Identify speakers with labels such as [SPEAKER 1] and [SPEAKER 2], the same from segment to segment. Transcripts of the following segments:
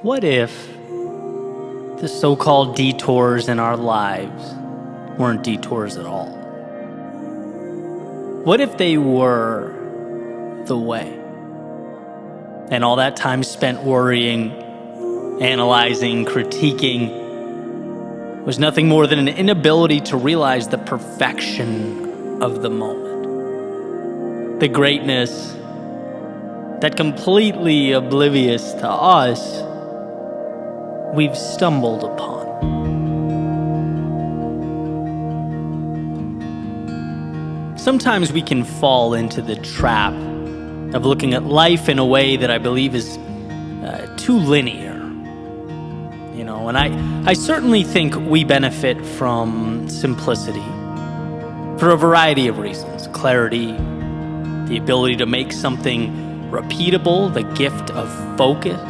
[SPEAKER 1] What if the so-called detours in our lives weren't detours at all? What if they were the way? And all that time spent worrying, analyzing, critiquing was nothing more than an inability to realize the perfection of the moment. The greatness that, completely oblivious to us, we've stumbled upon. Sometimes we can fall into the trap of looking at life in a way that I believe is too linear. And I certainly think we benefit from simplicity for a variety of reasons. Clarity, the ability to make something repeatable, the gift of focus.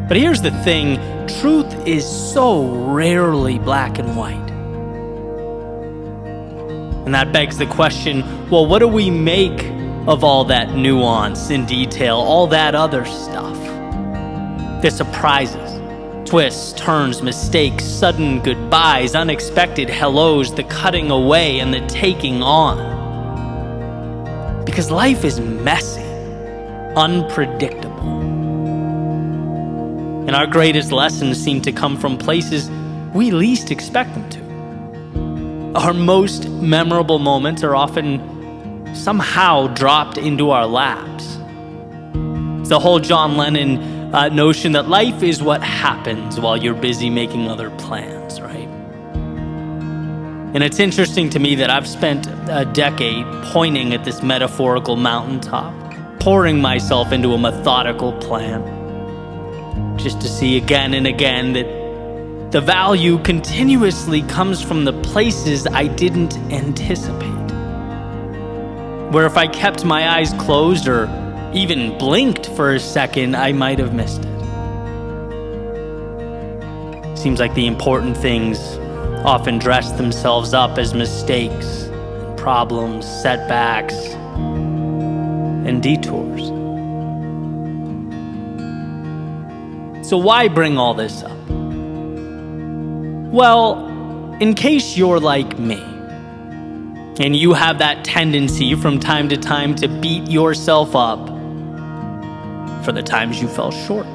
[SPEAKER 1] But here's the thing, truth is so rarely black and white. And that begs the question, well, what do we make of all that nuance and detail, all that other stuff? The surprises, twists, turns, mistakes, sudden goodbyes, unexpected hellos, the cutting away and the taking on. Because life is messy, unpredictable. And our greatest lessons seem to come from places we least expect them to. Our most memorable moments are often somehow dropped into our laps. It's the whole John Lennon notion that life is what happens while you're busy making other plans, right? And it's interesting to me that I've spent a decade pointing at this metaphorical mountaintop, pouring myself into a methodical plan, just to see again and again that the value continuously comes from the places I didn't anticipate. Where if I kept my eyes closed or even blinked for a second, I might have missed it. Seems like the important things often dress themselves up as mistakes, problems, setbacks, and detours. So why bring all this up? Well, in case you're like me, and you have that tendency from time to time to beat yourself up for the times you fell short,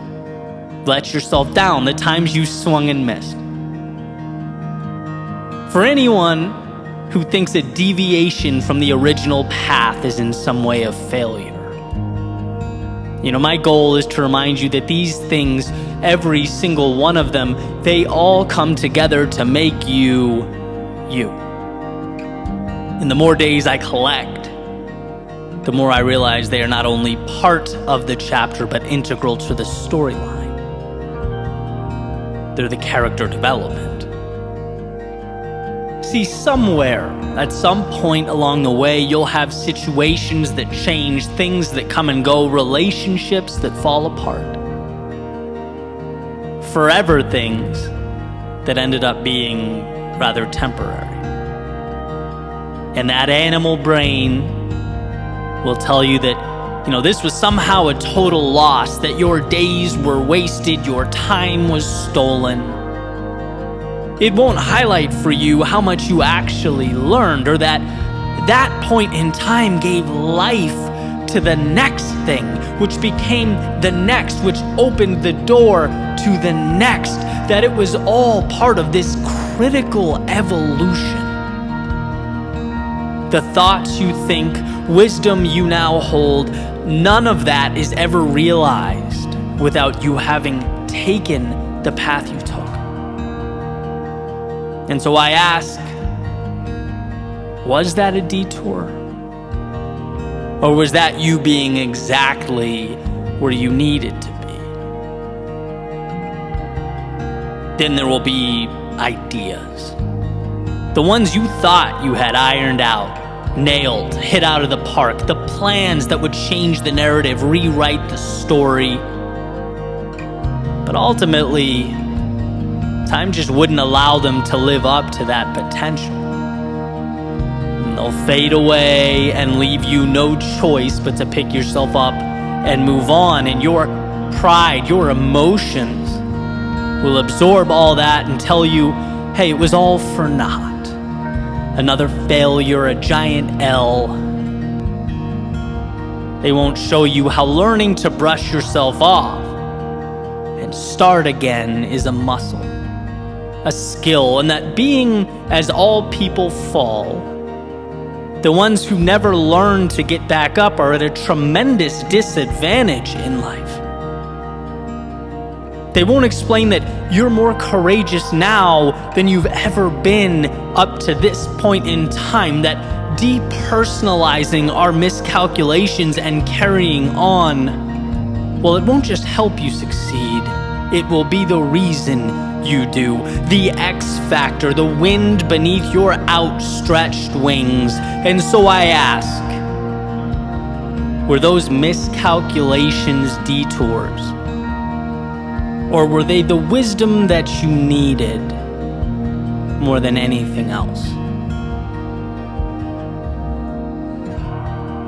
[SPEAKER 1] let yourself down, the times you swung and missed. For anyone who thinks a deviation from the original path is in some way a failure, my goal is to remind you that these things, every single one of them, they all come together to make you, you. And the more days I collect, the more I realize they are not only part of the chapter, but integral to the storyline. They're the character development. See, somewhere, at some point along the way, you'll have situations that change, things that come and go, relationships that fall apart. Forever things that ended up being rather temporary. And that animal brain will tell you that, this was somehow a total loss, that your days were wasted, your time was stolen. It won't highlight for you how much you actually learned, or that point in time gave life to the next thing, which became the next, which opened the door to the next, that it was all part of this critical evolution. The thoughts you think, wisdom you now hold, none of that is ever realized without you having taken the path you took. And so I ask, was that a detour? Or was that you being exactly where you needed to be? Then there will be ideas. The ones you thought you had ironed out, nailed, hit out of the park, the plans that would change the narrative, rewrite the story. But ultimately, time just wouldn't allow them to live up to that potential. And they'll fade away and leave you no choice but to pick yourself up and move on. And your pride, your emotions will absorb all that and tell you, hey, it was all for naught. Another failure, a giant L. They won't show you how learning to brush yourself off and start again is a muscle, a skill, and that being as all people fall, the ones who never learn to get back up are at a tremendous disadvantage in life. They won't explain that you're more courageous now than you've ever been up to this point in time, that depersonalizing our miscalculations and carrying on, well, it won't just help you succeed, it will be the reason you do, the X factor, the wind beneath your outstretched wings. And so I ask, were those miscalculations detours? Or were they the wisdom that you needed more than anything else?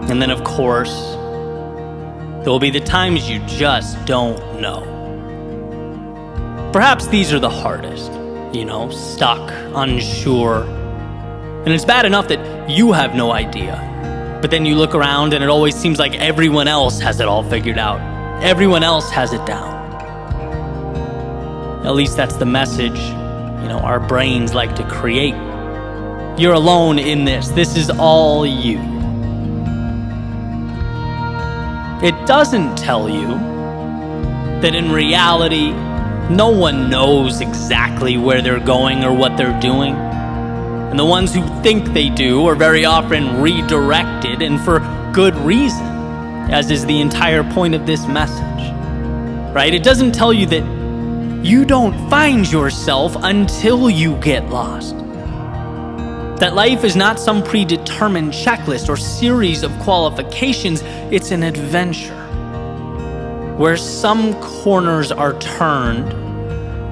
[SPEAKER 1] And then, of course, there will be the times you just don't know. Perhaps these are the hardest, stuck, unsure. And it's bad enough that you have no idea. But then you look around and it always seems like everyone else has it all figured out. Everyone else has it down. At least that's the message, our brains like to create. You're alone in this. This is all you. It doesn't tell you that in reality, no one knows exactly where they're going or what they're doing. And the ones who think they do are very often redirected, and for good reason, as is the entire point of this message. Right? It doesn't tell you that you don't find yourself until you get lost. That life is not some predetermined checklist or series of qualifications, it's an adventure where some corners are turned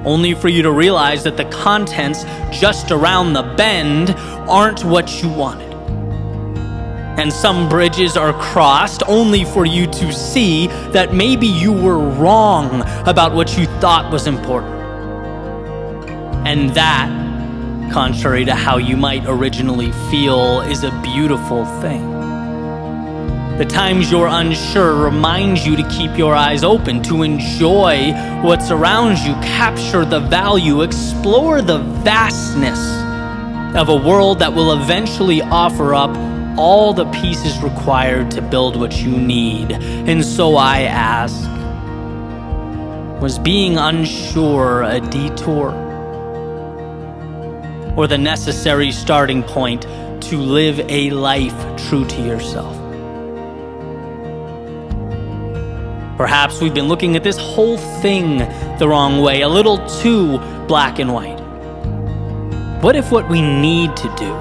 [SPEAKER 1] only for you to realize that the contents just around the bend aren't what you wanted. And some bridges are crossed only for you to see that maybe you were wrong about what you thought was important. And that, contrary to how you might originally feel, is a beautiful thing. The times you're unsure remind you to keep your eyes open, to enjoy what's around you, capture the value, explore the vastness of a world that will eventually offer up all the pieces required to build what you need. And so I ask, was being unsure a detour? Or the necessary starting point to live a life true to yourself? Perhaps we've been looking at this whole thing the wrong way, a little too black and white. What if what we need to do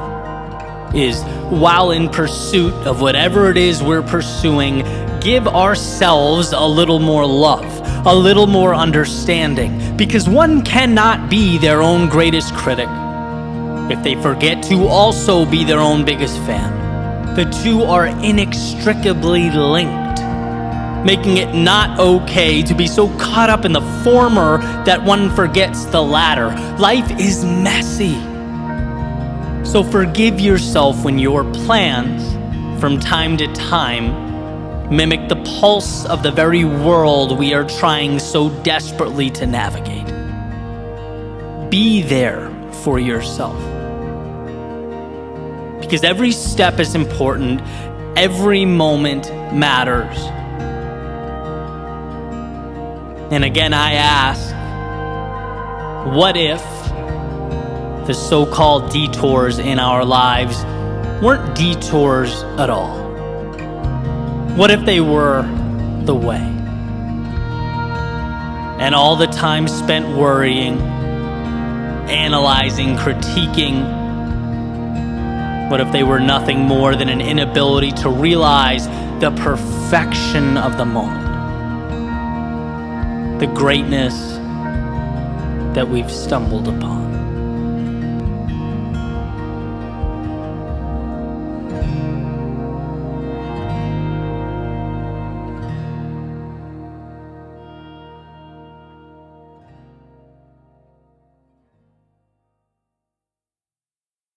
[SPEAKER 1] is, while in pursuit of whatever it is we're pursuing, give ourselves a little more love, a little more understanding? Because one cannot be their own greatest critic if they forget to also be their own biggest fan. The two are inextricably linked, making it not okay to be so caught up in the former that one forgets the latter. Life is messy. So forgive yourself when your plans, from time to time, mimic the pulse of the very world we are trying so desperately to navigate. Be there for yourself. Because every step is important, every moment matters. And again, I ask, what if the so-called detours in our lives weren't detours at all? What if they were the way? And all the time spent worrying, analyzing, critiquing, what if they were nothing more than an inability to realize the perfection of the moment? The greatness that we've stumbled upon.